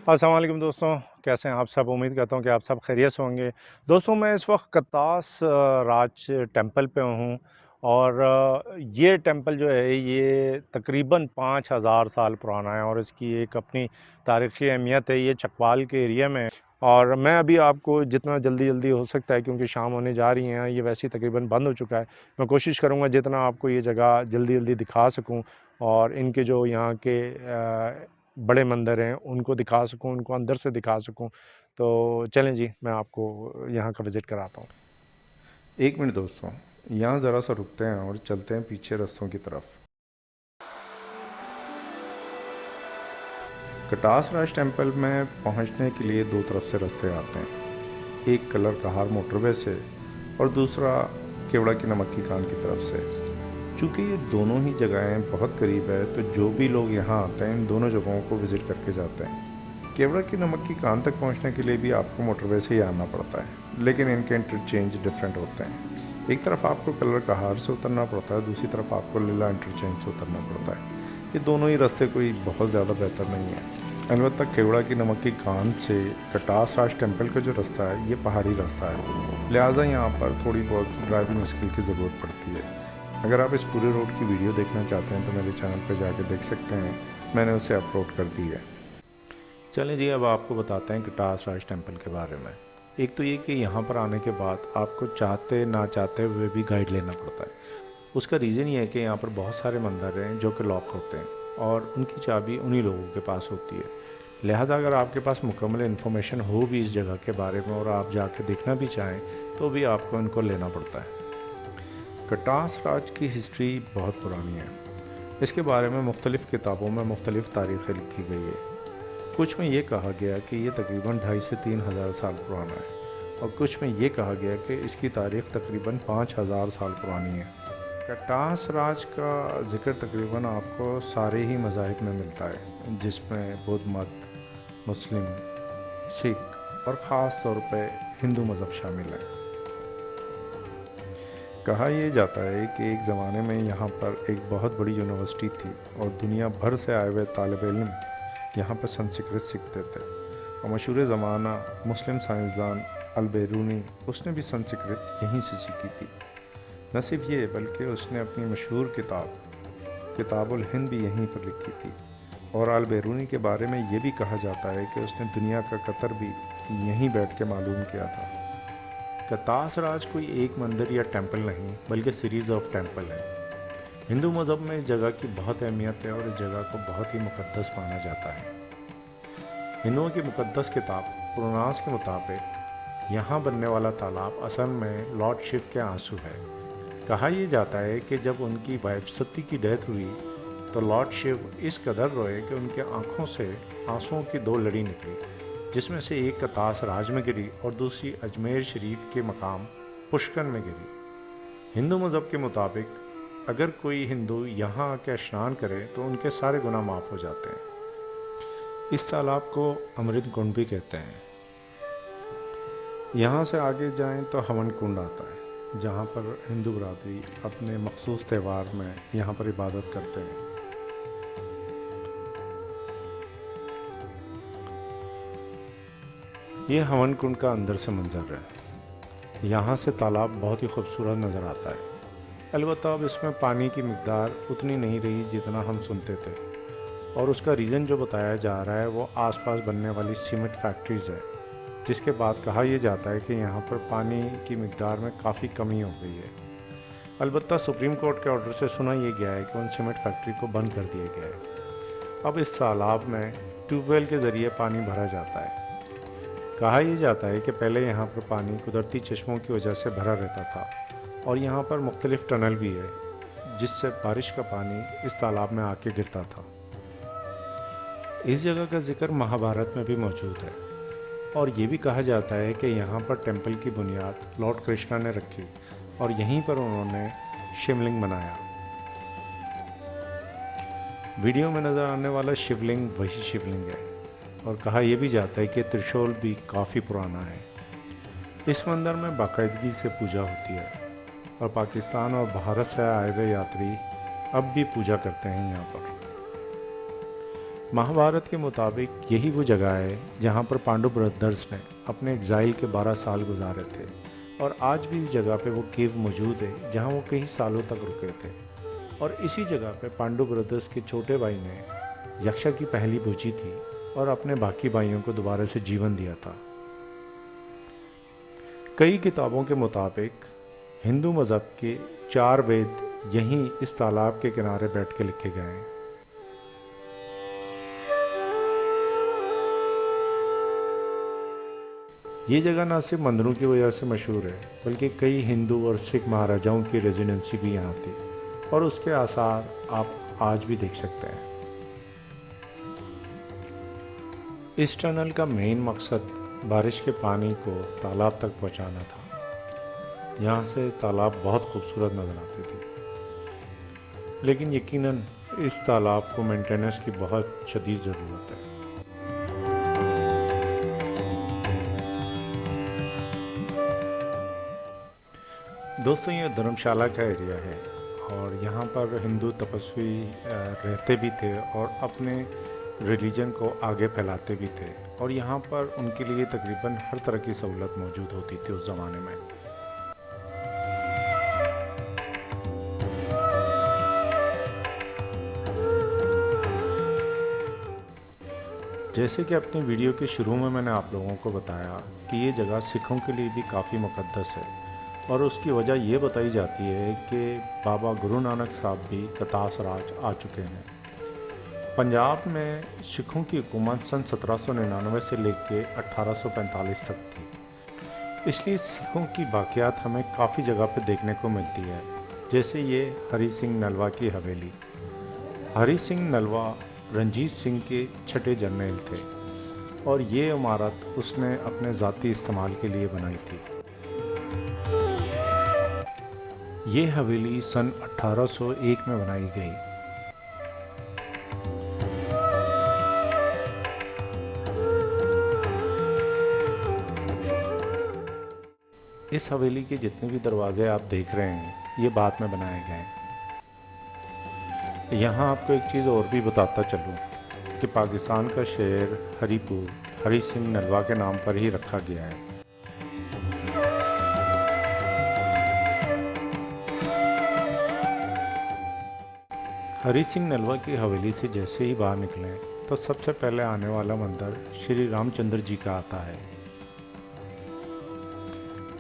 अस्सलाम वालेकुम दोस्तों, कैसे हैं आप सब? उम्मीद करता हूँ कि आप सब खैरियत से होंगे। दोस्तों, मैं इस वक्त कतास राज टेंपल पे हूँ और ये टेंपल जो है ये तकरीबन 5000 साल पुराना है और इसकी एक अपनी तारीख़ी अहमियत है। ये चकवाल के एरिया में है और मैं अभी आपको जितना जल्दी हो सकता है, क्योंकि शाम होने जा रही है, ये वैसे ही तकरीबन बंद हो चुका है। मैं कोशिश करूँगा जितना आपको ये जगह जल्दी दिखा सकूँ और इनके जो यहाँ के बड़े मंदिर हैं उनको दिखा सकूँ, उनको अंदर से दिखा सकूँ। तो चलें जी, मैं आपको यहाँ का विज़िट कराता हूँ। एक मिनट दोस्तों, यहाँ ज़रा सा रुकते हैं और चलते हैं पीछे रास्तों की तरफ। कटास राज टेम्पल में पहुँचने के लिए दो तरफ से रास्ते आते हैं, एक कलर कहार मोटरवे से और दूसरा केवड़ा की नमक की कान की तरफ से। चूँकि ये दोनों ही जगहें बहुत करीब है तो जो भी लोग यहाँ आते हैं इन दोनों जगहों को विज़िट करके जाते हैं। केवड़ा की नमक की कान तक पहुँचने के लिए भी आपको मोटरवे से ही आना पड़ता है, लेकिन इनके इंटरचेंज डिफरेंट होते हैं। एक तरफ आपको कलर कहार से उतरना पड़ता है, दूसरी तरफ आपको लीला इंटरचेंज से उतरना पड़ता है। ये दोनों ही रास्ते कोई बहुत ज़्यादा बेहतर नहीं है। अलबत्ता केवड़ा की नमक की कान से कटास राज टेम्पल का जो रास्ता है ये पहाड़ी रास्ता है, लिहाजा यहाँ पर थोड़ी बहुत ड्राइविंग स्किल की ज़रूरत पड़ती है। अगर आप इस पूरे रोड की वीडियो देखना चाहते हैं तो मेरे चैनल पर जाकर देख सकते हैं, मैंने उसे अपलोड कर दी है। चलें जी, अब आपको बताते हैं कटास राज टेम्पल के बारे में। एक तो ये कि यहाँ पर आने के बाद आपको चाहते ना चाहते हुए भी गाइड लेना पड़ता है। उसका रीज़न ये है कि यहाँ पर बहुत सारे मंदिर हैं जो कि लॉक होते हैं और उनकी चाबी उन्हीं लोगों के पास होती है। लिहाजा अगर आपके पास मुकम्मल इन्फॉर्मेशन हो भी इस जगह के बारे में और आप जाके देखना भी चाहें तो भी आपको इनको लेना पड़ता है। कटास राज की हिस्ट्री बहुत पुरानी है। इसके बारे में मुख्तलिफ़ किताबों में मुख्तलिफ़ तारीख़ें लिखी गई है। कुछ में ये कहा गया कि ये तकरीबन 2,500 से 3,000 साल पुराना है और कुछ में ये कहा गया कि इसकी तारीख़ तकरीबन 5,000 साल पुरानी है। कटास राज का ज़िक्र तकरीबन आपको सारे ही मज़ाहिब में मिलता है, जिसमें बौद्ध मत, मुस्लिम, सिख और ख़ास तौर पे हिंदू मज़हब शामिल है। कहा यह जाता है कि एक ज़माने में यहाँ पर एक बहुत बड़ी यूनिवर्सिटी थी और दुनिया भर से आए हुए तालिब इल्म यहाँ पर संस्कृत सीखते थे और मशहूर ज़माना मुस्लिम साइंसदान अल-बेरूनी, उसने भी संस्कृत यहीं से सीखी थी। न सिर्फ ये बल्कि उसने अपनी मशहूर किताबुल हिंद भी यहीं पर लिखी थी और अल-बेरूनी के बारे में ये भी कहा जाता है कि उसने दुनिया का कतर भी यहीं बैठ के मालूम किया था। कतास राज कोई एक मंदिर या टेंपल नहीं बल्कि सीरीज़ ऑफ टेंपल है। हिंदू मज़हब में इस जगह की बहुत अहमियत है और इस जगह को बहुत ही मुक़द्दस माना जाता है। हिंदुओं की मुक़द्दस किताब पुराणास के मुताबिक यहाँ बनने वाला तालाब असल में लॉर्ड शिव के आंसू है। कहा यह जाता है कि जब उनकी वाइफ सती की डेथ हुई तो लॉर्ड शिव इस कदर रोए कि उनके आँखों से आंसुओं की दो लड़ी निकली, जिसमें से एक कतास राज में गिरी और दूसरी अजमेर शरीफ के मकाम पुष्कर में गिरी। हिंदू मज़हब के मुताबिक अगर कोई हिंदू यहाँ आकर स्नान करे तो उनके सारे गुनाह माफ़ हो जाते हैं। इस तालाब को अमृत कुंड भी कहते हैं। यहाँ से आगे जाएं तो हवन कुंड आता है, जहाँ पर हिंदू बरादरी अपने मखसूस त्यौहार में यहाँ पर इबादत करते हैं। ये हवन कुंड का अंदर से मंजर है। यहाँ से तालाब बहुत ही खूबसूरत नज़र आता है। अलबत्ता अब इसमें पानी की मिक़दार उतनी नहीं रही जितना हम सुनते थे और उसका रीज़न जो बताया जा रहा है वो आसपास बनने वाली सीमेंट फैक्ट्रीज़ है, जिसके बाद कहा यह जाता है कि यहाँ पर पानी की मिक़दार में काफ़ी कमी हो गई है। अलबत्ता सुप्रीम कोर्ट के ऑर्डर से सुना यह गया है कि उन सीमेंट फैक्ट्री को बंद कर दिया गया है। अब इस तालाब में ट्यूबवेल के ज़रिए पानी भरा जाता है। कहा यह जाता है कि पहले यहाँ पर पानी कुदरती चश्मों की वजह से भरा रहता था और यहाँ पर मुख्तलिफ़ टनल भी है, जिससे बारिश का पानी इस तालाब में आके गिरता था। इस जगह का जिक्र महाभारत में भी मौजूद है और ये भी कहा जाता है कि यहाँ पर टेंपल की बुनियाद लॉर्ड कृष्णा ने रखी और यहीं पर उन्होंने शिवलिंग बनाया। वीडियो में नज़र आने वाला शिवलिंग वही शिवलिंग है और कहा यह भी जाता है कि त्रिशूल भी काफ़ी पुराना है। इस मंदिर में बाकायदगी से पूजा होती है और पाकिस्तान और भारत से आए हुए यात्री अब भी पूजा करते हैं यहाँ पर। महाभारत के मुताबिक यही वो जगह है जहाँ पर पांडु ब्रदर्स ने अपने एग्ज़ाइल के 12 साल गुजारे थे और आज भी इस जगह पे वो केव मौजूद है जहाँ वो कई सालों तक रुके थे। और इसी जगह पे पांडु ब्रदर्स के छोटे भाई ने यक्षा की पहली पूजी थी और अपने बाकी भाइयों को दोबारा से जीवन दिया था। कई किताबों के मुताबिक हिंदू मज़हब के 4 वेद यहीं इस तालाब के किनारे बैठ के लिखे गए हैं। ये जगह न सिर्फ मंदिरों की वजह से मशहूर है बल्कि कई हिंदू और सिख महाराजाओं की रेजिडेंसी भी यहाँ थी और उसके आसार आप आज भी देख सकते हैं। इस टनल का मेन मकसद बारिश के पानी को तालाब तक पहुँचाना था। यहाँ से तालाब बहुत खूबसूरत नज़र आती थी, लेकिन यकीनन इस तालाब को मेंटेनेंस की बहुत शदीद ज़रूरत है। दोस्तों, ये धर्मशाला का एरिया है और यहाँ पर हिंदू तपस्वी रहते भी थे और अपने रिलीजन को आगे फैलाते भी थे और यहाँ पर उनके लिए तकरीबन हर तरह की सहूलत मौजूद होती थी उस ज़माने में। जैसे कि अपनी वीडियो के शुरू में मैंने आप लोगों को बताया कि ये जगह सिखों के लिए भी काफ़ी मुक़द्दस है और उसकी वजह ये बताई जाती है कि बाबा गुरु नानक साहब भी कतास राज आ चुके हैं। पंजाब में सिखों की हुकूमत सन 1799 से लेकर 1845 तक थी, इसलिए सिखों की बाक़ियात हमें काफ़ी जगह पर देखने को मिलती है। जैसे ये हरी सिंह नलवा की हवेली। हरी सिंह नलवा रंजीत सिंह के छठे जर्नैल थे और ये इमारत उसने अपने ज़ाती इस्तेमाल के लिए बनाई थी। ये हवेली सन 1801 में बनाई गई। इस हवेली के जितने भी दरवाजे आप देख रहे हैं ये बाद में बनाए गए हैं। यहाँ आपको एक चीज़ और भी बताता चलूँ कि पाकिस्तान का शहर हरीपुर हरी सिंह नलवा के नाम पर ही रखा गया है। हरी सिंह नलवा की हवेली से जैसे ही बाहर निकलें तो सबसे पहले आने वाला मंदिर श्री रामचंद्र जी का आता है।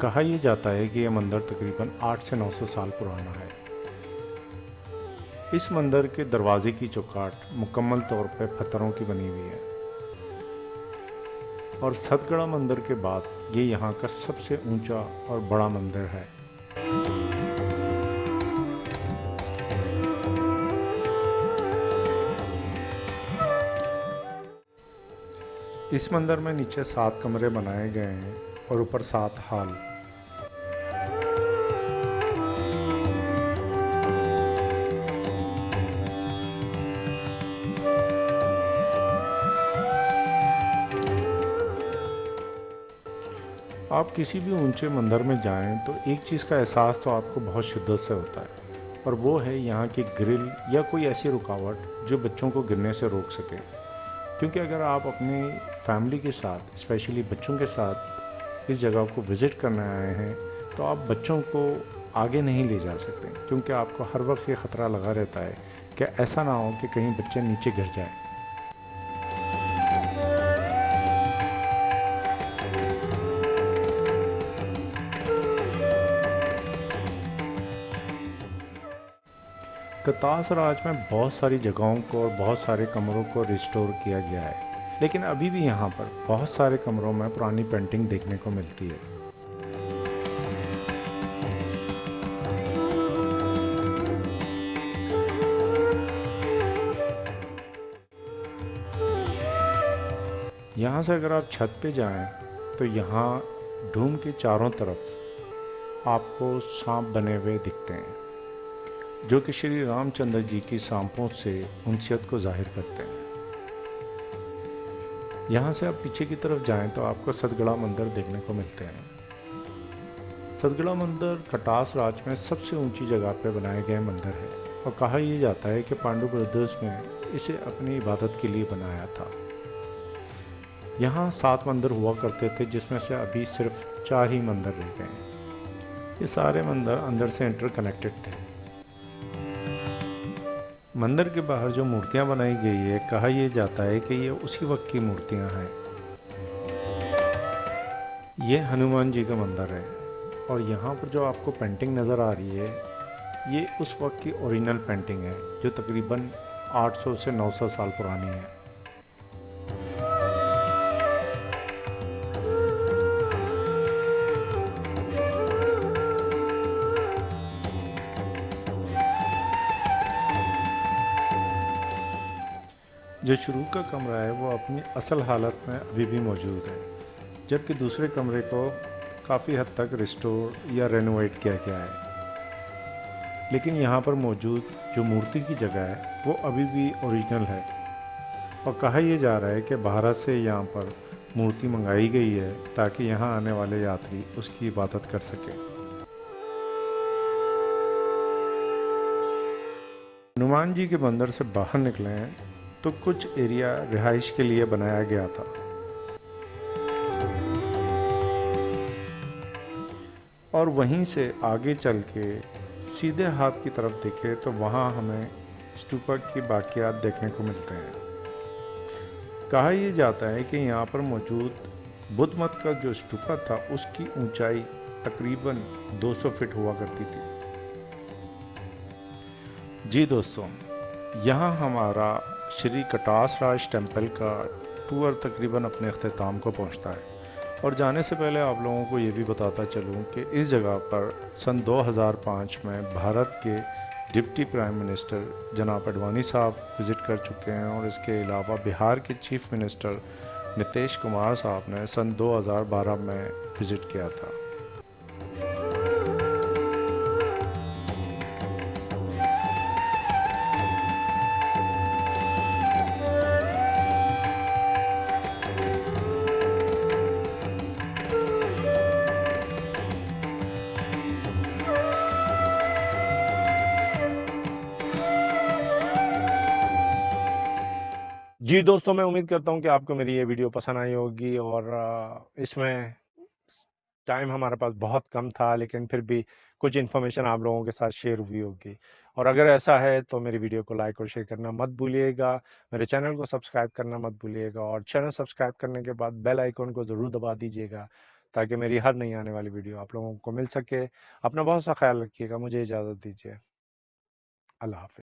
कहा यह जाता है कि यह मंदिर तकरीबन 800 से 900 साल पुराना है। इस मंदिर के दरवाजे की चौखट मुकम्मल तौर पर पत्थरों की बनी हुई है और सतगड़ा मंदिर के बाद ये यहाँ का सबसे ऊंचा और बड़ा मंदिर है। इस मंदिर में नीचे 7 कमरे बनाए गए हैं और ऊपर 7 हॉल। आप किसी भी ऊंचे मंदिर में जाएं तो एक चीज़ का एहसास तो आपको बहुत शिद्दत से होता है और वो है यहाँ की ग्रिल या कोई ऐसी रुकावट जो बच्चों को गिरने से रोक सके। क्योंकि अगर आप अपनी फैमिली के साथ स्पेशली बच्चों के साथ इस जगह को विज़िट करने आए हैं तो आप बच्चों को आगे नहीं ले जा सकते, क्योंकि आपको हर वक्त ये ख़तरा लगा रहता है कि ऐसा ना हो कि कहीं बच्चे नीचे गिर जाए। कतास राज में बहुत सारी जगहों को और बहुत सारे कमरों को रिस्टोर किया गया है, लेकिन अभी भी यहाँ पर बहुत सारे कमरों में पुरानी पेंटिंग देखने को मिलती है। यहाँ से अगर आप छत पे जाएं तो यहाँ डूम के चारों तरफ आपको सांप बने हुए दिखते हैं जो कि श्री रामचंद्र जी की सांपों से उनसियत को जाहिर करते हैं। यहाँ से आप पीछे की तरफ जाएं तो आपको सतगड़ा मंदिर देखने को मिलते हैं। सतगड़ा मंदिर कटास राज में सबसे ऊंची जगह पर बनाए गए मंदिर है और कहा यह जाता है कि पांडु ब्रदर्स ने इसे अपनी इबादत के लिए बनाया था। यहाँ 7 मंदिर हुआ करते थे, जिसमें से अभी सिर्फ 4 ही मंदिर रह गए हैं। ये सारे मंदिर अंदर से इंटरकनेक्टेड थे। मंदिर के बाहर जो मूर्तियाँ बनाई गई है, कहा यह जाता है कि ये उसी वक्त की मूर्तियाँ हैं। ये हनुमान जी का मंदिर है और यहाँ पर जो आपको पेंटिंग नज़र आ रही है, ये उस वक्त की ओरिजिनल पेंटिंग है जो तकरीबन 800 से 900 साल पुरानी है। जो शुरू का कमरा है वो अपनी असल हालत में अभी भी मौजूद है, जबकि दूसरे कमरे को काफ़ी हद तक रिस्टोर या रेनोवेट किया गया है। लेकिन यहाँ पर मौजूद जो मूर्ति की जगह है वो अभी भी ओरिजिनल है और कहा यह जा रहा है कि भारत से यहाँ पर मूर्ति मंगाई गई है ताकि यहाँ आने वाले यात्री उसकी इबादत कर सकें। हनुमान जी के मंदिर से बाहर निकले हैं तो कुछ एरिया रिहाइश के लिए बनाया गया था और वहीं से आगे चल के सीधे हाथ की तरफ देखें तो वहाँ हमें स्तूपा की बाकियात देखने को मिलते हैं। कहा यह जाता है कि यहाँ पर मौजूद बुद्ध मत का जो स्तूपा था उसकी ऊंचाई तकरीबन 200 फीट हुआ करती थी। जी दोस्तों, यहाँ हमारा श्री कटास राज टेम्पल का टूर तकरीबन अपने अख्ताम को पहुँचता है और जाने से पहले आप लोगों को ये भी बताता चलूँ कि इस जगह पर सन 2005 में भारत के डिप्टी प्राइम मिनिस्टर जनाब अडवाणी साहब विज़िट कर चुके हैं और इसके अलावा बिहार के चीफ मिनिस्टर नीतीश कुमार साहब ने सन 2012 में विज़िट किया था। जी दोस्तों, मैं उम्मीद करता हूँ कि आपको मेरी ये वीडियो पसंद आई होगी और इसमें टाइम हमारे पास बहुत कम था, लेकिन फिर भी कुछ इन्फॉर्मेशन आप लोगों के साथ शेयर हुई होगी। और अगर ऐसा है तो मेरी वीडियो को लाइक और शेयर करना मत भूलिएगा, मेरे चैनल को सब्सक्राइब करना मत भूलिएगा और चैनल सब्सक्राइब करने के बाद बेल आइकन को ज़रूर दबा दीजिएगा ताकि मेरी हर नई आने वाली वीडियो आप लोगों को मिल सके। अपना बहुत सा ख्याल रखिएगा। मुझे इजाज़त दीजिए। अल्लाह हाफ़िज़।